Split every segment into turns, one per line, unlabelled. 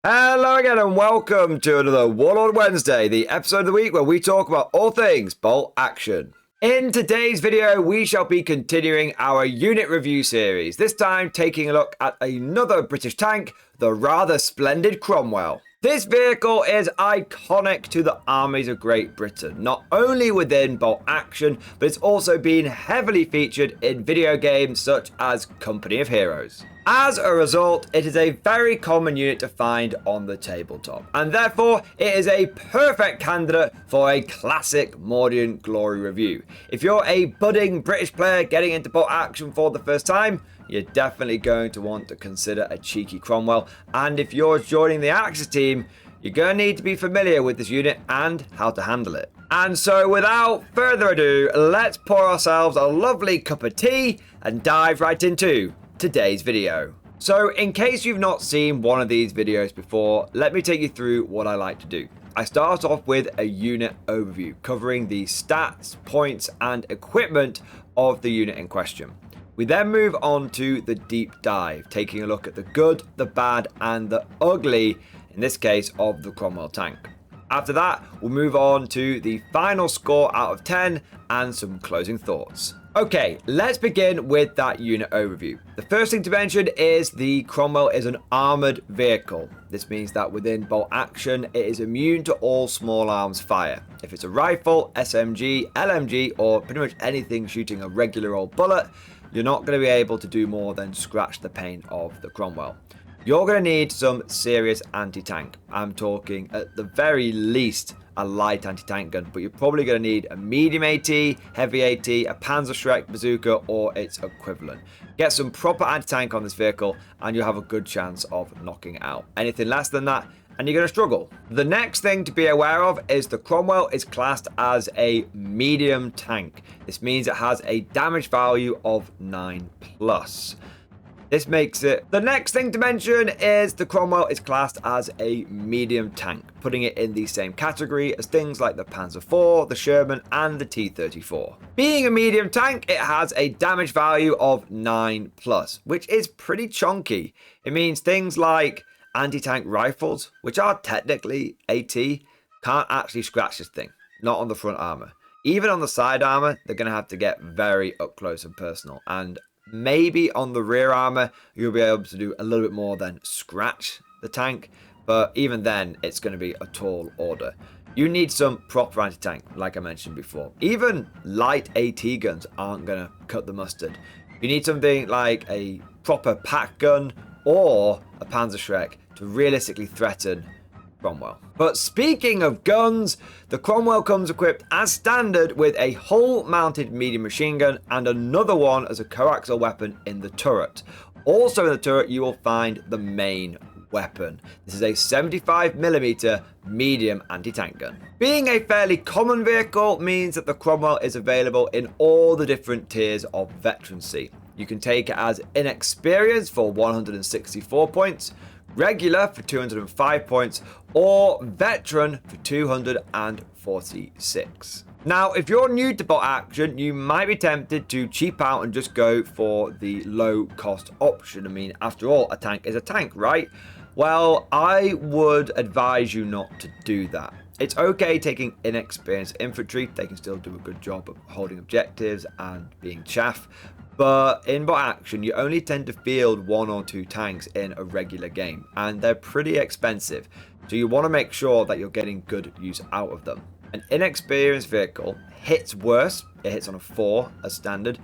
Hello again and welcome to another Warlord Wednesday, the episode of the week where we talk about all things bolt action. In today's video, we shall be continuing our unit review series, this time taking a look at another British tank, the rather splendid Cromwell. This vehicle is iconic to the armies of Great Britain, not only within bolt action, but it's also been heavily featured in video games such as Company of Heroes. As a result, it is a very common unit to find on the tabletop, and therefore it is a perfect candidate for a classic Mordian Glory review. If you're a budding British player getting into bolt action for the first time, you're definitely going to want to consider a cheeky Cromwell, and if you're joining the Axis team, you're going to need to be familiar with this unit and how to handle it. And so without further ado, let's pour ourselves a lovely cup of tea and dive right into today's video. So in case you've not seen one of these videos before, let me take you through what I like to do. I start off with a unit overview covering the stats, points and equipment of the unit in question. We then move on to the deep dive, taking a look at the good, the bad and the ugly, in this case of the Cromwell tank. After that, we'll move on to the final score out of 10 and some closing thoughts. Okay, let's begin with that unit overview. The first thing to mention is the Cromwell is an armoured vehicle. This means that within bolt action, it is immune to all small arms fire. If it's a rifle, SMG, LMG, or pretty much anything shooting a regular old bullet, you're not going to be able to do more than scratch the paint of the Cromwell. You're going to need some serious anti-tank. I'm talking at the very least a light anti-tank gun, but you're probably going to need a medium AT, heavy AT, a Panzerschreck bazooka or its equivalent. Get some proper anti-tank on this vehicle and you'll have a good chance of knocking it out. Anything less than that and you're going to struggle. The next thing to be aware of is the Cromwell is classed as a medium tank. This means it has a damage value of 9+. This makes it... The next thing to mention is the Cromwell is classed as a medium tank, putting it in the same category as things like the Panzer IV, the Sherman and the T-34. Being a medium tank, it has a damage value of 9+, which is pretty chunky. It means things like anti-tank rifles, which are technically AT, can't actually scratch this thing, not on the front armor. Even on the side armor, they're going to have to get very up close and personal, and maybe on the rear armor, you'll be able to do a little bit more than scratch the tank, but even then, it's going to be a tall order. You need some proper anti-tank, like I mentioned before. Even light AT guns aren't going to cut the mustard. You need something like a proper pack gun or a Panzerschreck to realistically threaten Cromwell. But speaking of guns, the Cromwell comes equipped as standard with a hull-mounted medium machine gun and another one as a coaxial weapon in the turret. Also in the turret, you will find the main weapon. This is a 75mm medium anti-tank gun. Being a fairly common vehicle means that the Cromwell is available in all the different tiers of veterancy. You can take it as inexperienced for 164 points, regular for 205 points, or veteran for 246. Now, if you're new to bolt action, you might be tempted to cheap out and just go for the low cost option. I mean, after all, a tank is a tank, right? Well, I would advise you not to do that. It's okay taking inexperienced infantry. They can still do a good job of holding objectives and being chaff. But in bolt action, you only tend to field 1 or 2 tanks in a regular game, and they're pretty expensive. So you want to make sure that you're getting good use out of them. An inexperienced vehicle hits worse. It hits on a 4 as standard.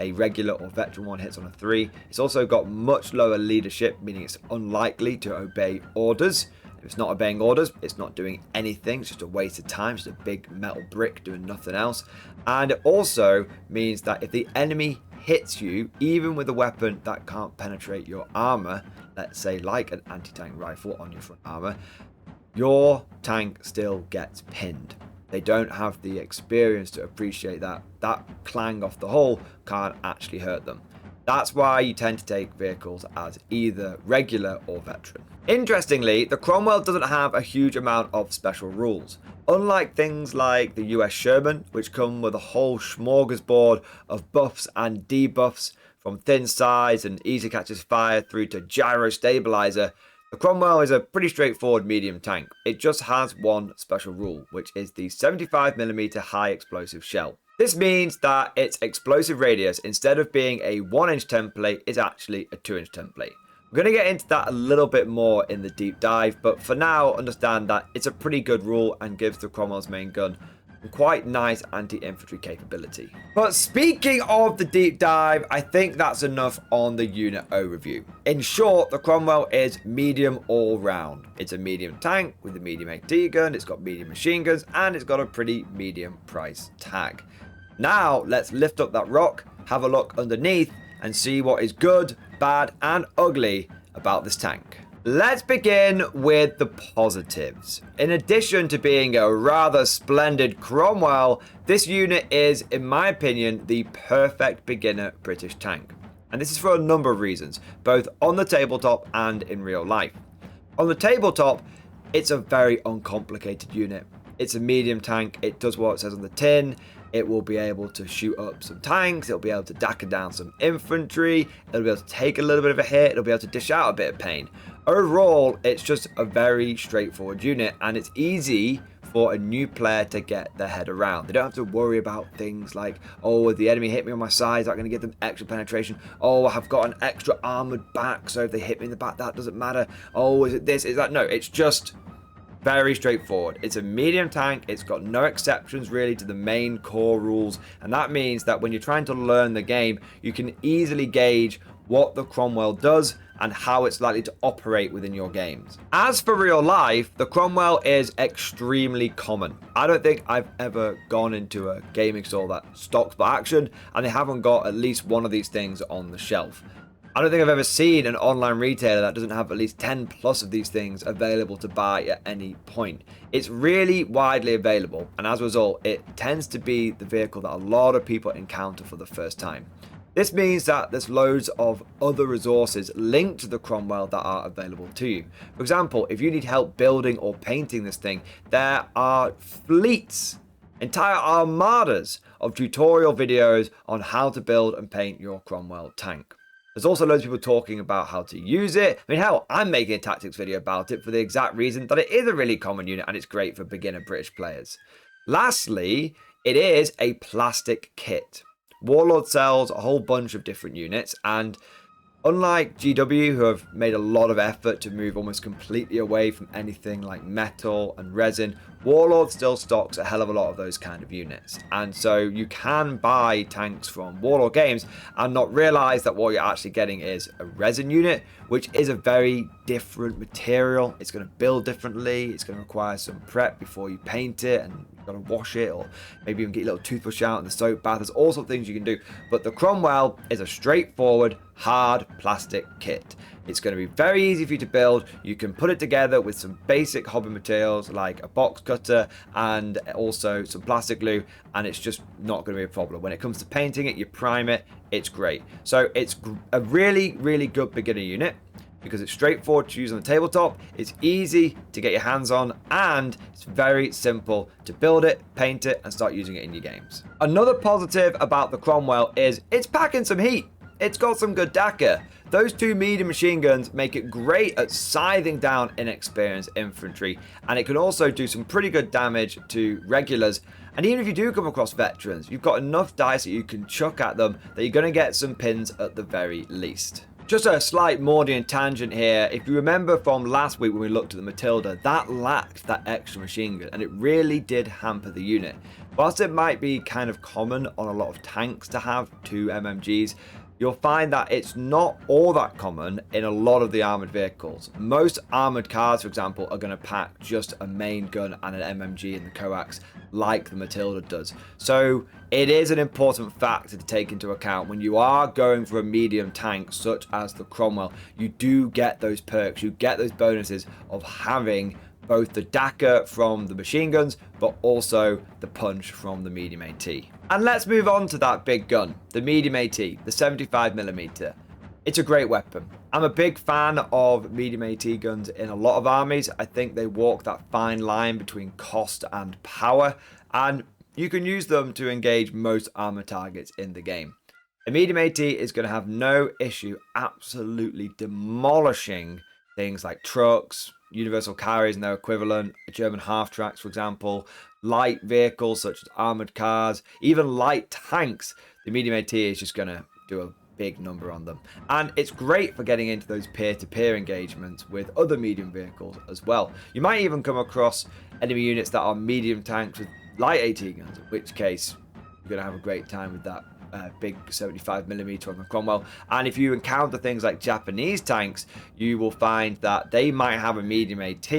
A regular or veteran one hits on a 3. It's also got much lower leadership, meaning it's unlikely to obey orders. If it's not obeying orders, it's not doing anything. It's just a waste of time. It's just a big metal brick doing nothing else. And it also means that if the enemy hits you, even with a weapon that can't penetrate your armor, let's say like an anti-tank rifle on your front armor, your tank still gets pinned. They don't have the experience to appreciate that clang off the hull can't actually hurt them. That's why you tend to take vehicles as either regular or veteran. Interestingly, the Cromwell doesn't have a huge amount of special rules. Unlike things like the US Sherman, which come with a whole smorgasbord of buffs and debuffs, from thin sides and easy catches fire through to gyro stabilizer, The Cromwell is a pretty straightforward medium tank. It just has one special rule, which is the 75mm high explosive shell. This means that its explosive radius, instead of being a 1-inch template, is actually a 2-inch template. We're going to get into that a little bit more in the deep dive, but for now, understand that it's a pretty good rule and gives the Cromwell's main gun quite nice anti-infantry capability. But speaking of the deep dive, I think that's enough on the unit overview. In short, the Cromwell is medium all round. It's a medium tank with a medium AT gun, it's got medium machine guns, and it's got a pretty medium price tag. Now, let's lift up that rock, have a look underneath, and see what is good, bad, and ugly about this tank. Let's begin with the positives. In addition to being a rather splendid Cromwell, this unit is, in my opinion, the perfect beginner British tank. And this is for a number of reasons, both on the tabletop and in real life. On the tabletop, it's a very uncomplicated unit. It's a medium tank, it does what it says on the tin. It will be able to shoot up some tanks, it'll be able to dacker down some infantry, it'll be able to take a little bit of a hit, it'll be able to dish out a bit of pain. Overall, it's just a very straightforward unit, and it's easy for a new player to get their head around. They don't have to worry about things like, oh, if the enemy hit me on my side, is that going to give them extra penetration? Oh, I've got an extra armored back, so if they hit me in the back, that doesn't matter. Oh, is it this, is that? No, it's just very straightforward. It's a medium tank. It's got no exceptions really to the main core rules. And that means that when you're trying to learn the game, you can easily gauge what the Cromwell does and how it's likely to operate within your games. As for real life, the Cromwell is extremely common. I don't think I've ever gone into a gaming store that stocks Bolt Action and they haven't got at least one of these things on the shelf. I don't think I've ever seen an online retailer that doesn't have at least 10 plus of these things available to buy at any point. It's really widely available, and as a result, it tends to be the vehicle that a lot of people encounter for the first time. This means that there's loads of other resources linked to the Cromwell that are available to you. For example, if you need help building or painting this thing, there are fleets, entire armadas of tutorial videos on how to build and paint your Cromwell tank. There's also loads of people talking about how to use it. I mean, hell, I'm making a tactics video about it for the exact reason that it is a really common unit and it's great for beginner British players. Lastly, it is a plastic kit. Warlord sells a whole bunch of different units, and unlike GW, who have made a lot of effort to move almost completely away from anything like metal and resin, Warlord still stocks a hell of a lot of those kind of units. And so you can buy tanks from Warlord games and not realize that what you're actually getting is a resin unit, which is a very different material. It's going to build differently. It's going to require some prep before you paint it, and you've got to wash it, or maybe even get your little toothbrush out in the soap bath. There's all sorts of things you can do. But the Cromwell is a straightforward, hard plastic kit. It's going to be very easy for you to build. You can put it together with some basic hobby materials like a box cutter and also some plastic glue, and it's just not going to be a problem. When it comes to painting it, you prime it, it's great. So it's a really, really good beginner unit because it's straightforward to use on the tabletop, it's easy to get your hands on, and it's very simple to build it, paint it, and start using it in your games. Another positive about the Cromwell is it's packing some heat. It's got some good dacker. Those two medium machine guns make it great at scything down inexperienced infantry, and it can also do some pretty good damage to regulars. And even if you do come across veterans, you've got enough dice that you can chuck at them that you're going to get some pins at the very least. Just a slight Mordian tangent here. If you remember from last week when we looked at the Matilda, that lacked that extra machine gun, and it really did hamper the unit. Whilst it might be kind of common on a lot of tanks to have two MMGs, you'll find that it's not all that common in a lot of the armored vehicles. Most armored cars, for example, are going to pack just a main gun and an MMG in the coax like the Matilda does. So it is an important factor to take into account when you are going for a medium tank such as the Cromwell. You do get those perks, you get those bonuses of having both the dacker from the machine guns, but also the punch from the medium AT. And let's move on to that big gun, the medium AT, the 75mm. It's a great weapon. I'm a big fan of medium AT guns in a lot of armies. I think they walk that fine line between cost and power, and you can use them to engage most armor targets in the game. The medium AT is going to have no issue absolutely demolishing things like trucks, universal carriers and their equivalent, German half-tracks, for example, light vehicles such as armored cars, even light tanks. The medium AT is just going to do a big number on them. And it's great for getting into those peer-to-peer engagements with other medium vehicles as well. You might even come across enemy units that are medium tanks with light AT guns, in which case you're going to have a great time with that big 75mm on the Cromwell. And if you encounter things like Japanese tanks, you will find that they might have a medium AT,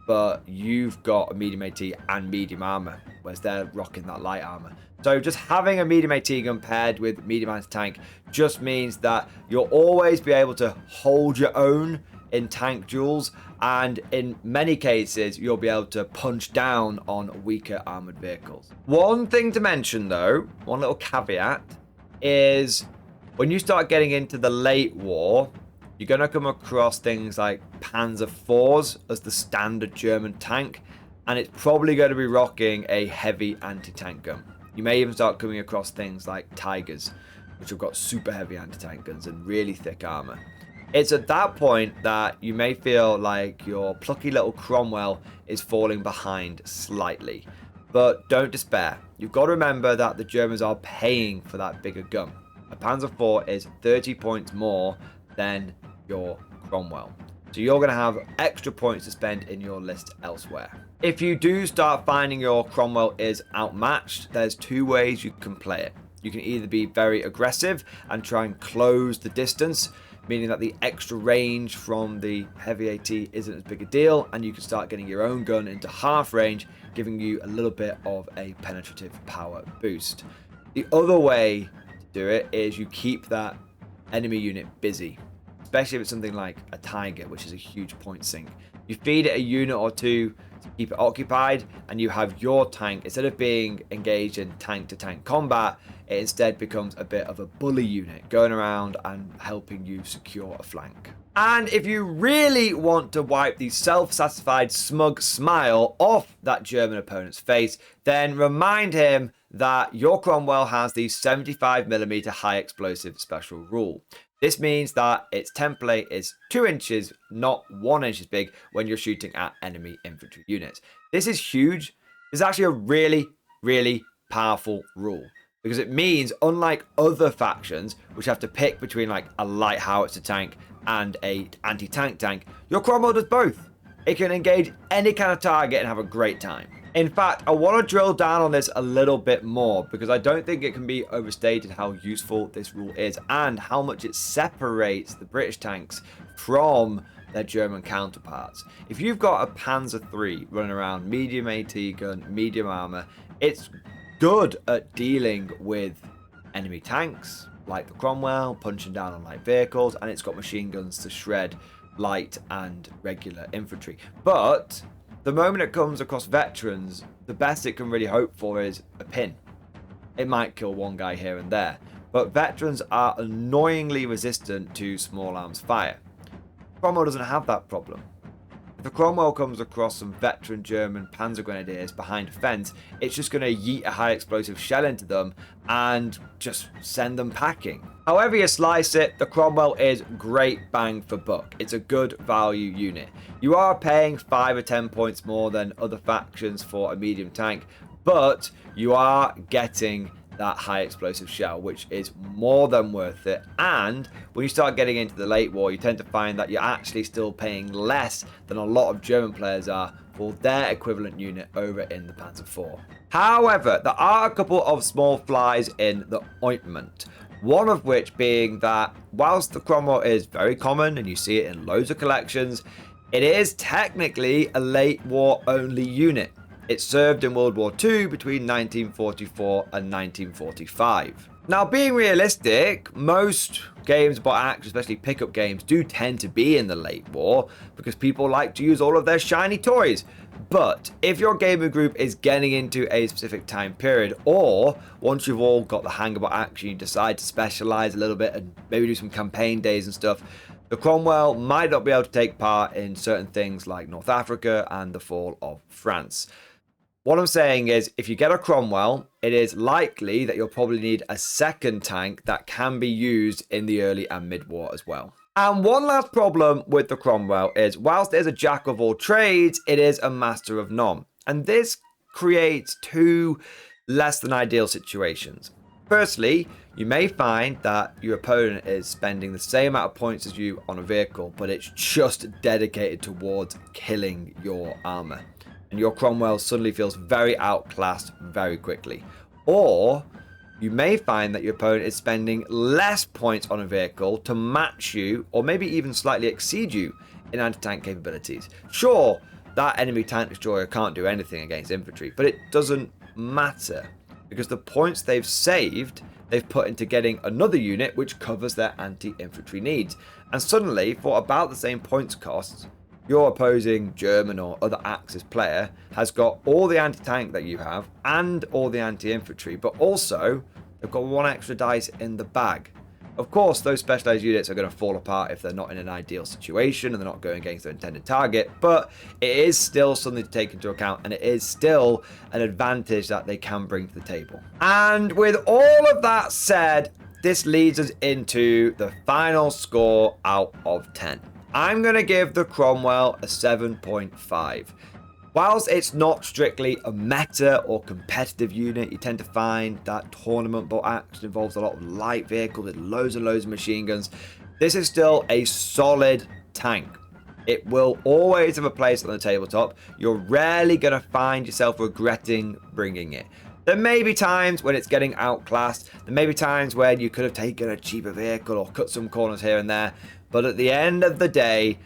but you've got a medium AT and medium armor, whereas they're rocking that light armor. So just having a medium AT gun paired with medium anti-tank just means that you'll always be able to hold your own in tank duels, and in many cases you'll be able to punch down on weaker armored vehicles. One thing to mention though, one little caveat, is when you start getting into the late war, you're going to come across things like Panzer IVs as the standard German tank, and it's probably going to be rocking a heavy anti-tank gun. You may even start coming across things like Tigers, which have got super heavy anti-tank guns and really thick armor. It's at that point that you may feel like your plucky little Cromwell is falling behind slightly. But don't despair. You've got to remember that the Germans are paying for that bigger gun. A Panzer IV is 30 points more than your Cromwell. So you're going to have extra points to spend in your list elsewhere. If you do start finding your Cromwell is outmatched, there's two ways you can play it. You can either be very aggressive and try and close the distance, meaning that the extra range from the heavy AT isn't as big a deal, and you can start getting your own gun into half range, giving you a little bit of a penetrative power boost. The other way to do it is you keep that enemy unit busy, especially if it's something like a Tiger, which is a huge point sink. You feed it a unit or two to keep it occupied, and you have your tank, instead of being engaged in tank-to-tank combat, it instead becomes a bit of a bully unit, going around and helping you secure a flank. And if you really want to wipe the self-satisfied smug smile off that German opponent's face, then remind him that your Cromwell has the 75mm high explosive special rule. This means that its template is 2 inches, not 1 inch big when you're shooting at enemy infantry units. This is huge. This is actually a really, really powerful rule, because it means, unlike other factions which have to pick between like a light howitzer tank and a anti-tank tank, your Cromwell does both. It can engage any kind of target and have a great time. In fact, I want to drill down on this a little bit more, because I don't think it can be overstated how useful this rule is and how much it separates the British tanks from their German counterparts. If you've got a Panzer III running around, medium AT gun, medium armor, it's good at dealing with enemy tanks like the Cromwell, punching down on light vehicles, and it's got machine guns to shred light and regular infantry. But the moment it comes across veterans, the best it can really hope for is a pin. It might kill one guy here and there, but veterans are annoyingly resistant to small arms fire. Cromwell doesn't have that problem. If a Cromwell comes across some veteran German Panzer Grenadiers behind a fence, it's just going to yeet a high explosive shell into them and just send them packing. However you slice it, the Cromwell is great bang for buck. It's a good value unit. You are paying 5 or 10 points more than other factions for a medium tank, but you are getting that high explosive shell, which is more than worth it. And when you start getting into the late war, you tend to find that you're actually still paying less than a lot of German players are for their equivalent unit over in the Panzer IV. However, there are a couple of small flies in the ointment. One of which being that whilst the Cromwell is very common and you see it in loads of collections, it is technically a late war only unit. It served in World War II between 1944 and 1945. Now, being realistic, most games about action, especially pickup games, do tend to be in the late war because people like to use all of their shiny toys. But if your gaming group is getting into a specific time period, or once you've all got the hang of action, you decide to specialize a little bit and maybe do some campaign days and stuff, the Cromwell might not be able to take part in certain things like North Africa and the fall of France. What I'm saying is, if you get a Cromwell, it is likely that you'll probably need a second tank that can be used in the early and mid-war as well. And one last problem with the Cromwell is, whilst it is a jack of all trades, it is a master of none. And this creates two less than ideal situations. Firstly, you may find that your opponent is spending the same amount of points as you on a vehicle, but it's just dedicated towards killing your armor. And your Cromwell suddenly feels very outclassed very quickly. Or you may find that your opponent is spending less points on a vehicle to match you, or maybe even slightly exceed you in anti-tank capabilities. Sure, that enemy tank destroyer can't do anything against infantry, but it doesn't matter, because the points they've saved, they've put into getting another unit which covers their anti-infantry needs. And suddenly, for about the same points costs, your opposing German or other Axis player has got all the anti-tank that you have and all the anti-infantry, but also they've got one extra dice in the bag. Of course, those specialized units are going to fall apart if they're not in an ideal situation and they're not going against their intended target, but it is still something to take into account, and it is still an advantage that they can bring to the table. And with all of that said, this leads us into the final score out of 10. I'm going to give the Cromwell a 7.5. Whilst it's not strictly a meta or competitive unit, you tend to find that tournament bolt action involves a lot of light vehicles with loads and loads of machine guns. This is still a solid tank. It will always have a place on the tabletop. You're rarely going to find yourself regretting bringing it. There may be times when it's getting outclassed. There may be times when you could have taken a cheaper vehicle or cut some corners here and there. But at the end of the day,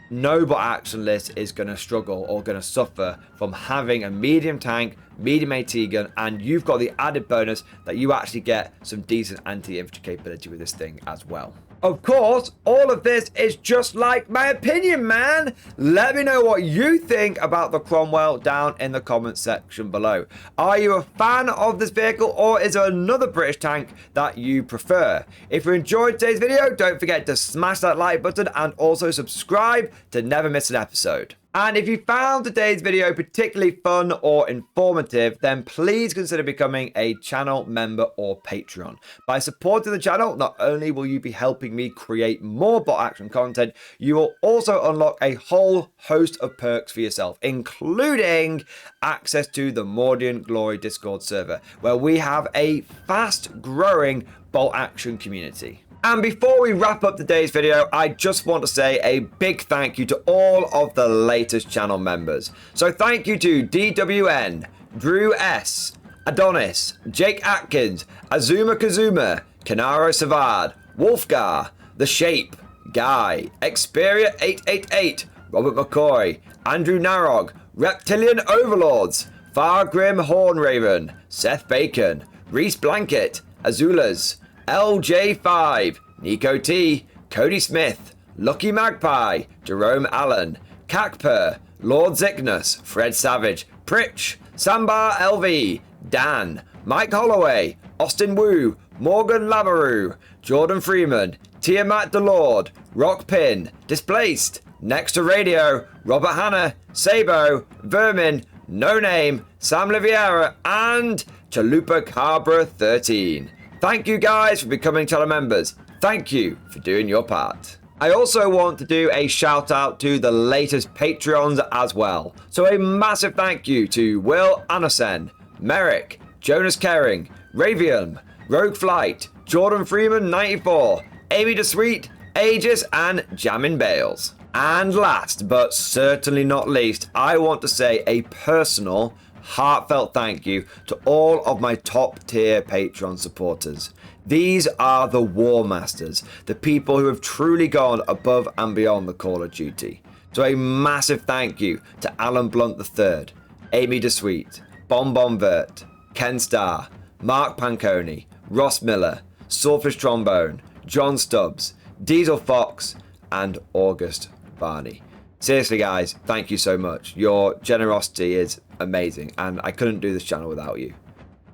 no bot action list is going to struggle or going to suffer from having a medium tank, medium AT gun, and you've got the added bonus that you actually get some decent anti-infantry capability with this thing as well. Of course, all of this is just like my opinion, man. Let me know what you think about the Cromwell down in the comments section below. Are you a fan of this vehicle, or is there another British tank that you prefer? If you enjoyed today's video, don't forget to smash that like button and also subscribe to never miss an episode. And if you found today's video particularly fun or informative, then please consider becoming a channel member or Patreon. By supporting the channel, not only will you be helping me create more bot action content, you will also unlock a whole host of perks for yourself, including access to the Mordian Glory Discord server, where we have a fast growing bolt action community. And before we wrap up today's video, I just want to say a big thank you to all of the latest channel members. So thank you to DWN, Drew S, Adonis, Jake Atkins, Azuma Kazuma, Kanaro Savad, Wolfgar, The Shape, Guy, Xperia 888, Robert McCoy, Andrew Narog, Reptilian Overlords, Fargrim Hornraven, Seth Bacon, Reese Blanket, Azulas, LJ5, Nico T, Cody Smith, Lucky Magpie, Jerome Allen, Kakper, Lord Zickness, Fred Savage, Pritch, Sambar LV, Dan, Mike Holloway, Austin Wu, Morgan Lamoureux, Jordan Freeman, Tiamat DeLord, Rock Pin, Displaced, Next to Radio, Robert Hanna, Sabo, Vermin, No Name, Sam Liviera, and Chalupa Cabra 13. Thank you guys for becoming channel members. Thank you for doing your part. I also want to do a shout out to the latest Patreons as well. So a massive thank you to Will Anderson, Merrick, Jonas Kering, Ravium, Rogue Flight, Jordan Freeman 94, Amy DeSweet, Aegis, and Jamin Bales. And last but certainly not least, I want to say a personal heartfelt thank you to all of my top tier Patreon supporters. These are the War Masters, the people who have truly gone above and beyond the Call of Duty. So a massive thank you to Alan Blunt III, Amy DeSweet, Bon Bon Vert, Ken Starr, Mark Panconi, Ross Miller, Swordfish Trombone, John Stubbs, Diesel Fox, and August Barney. Seriously guys, thank you so much. Your generosity is amazing, and I couldn't do this channel without you.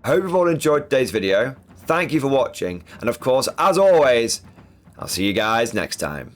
I hope you've all enjoyed today's video. Thank you for watching, and of course, as always, I'll see you guys next time.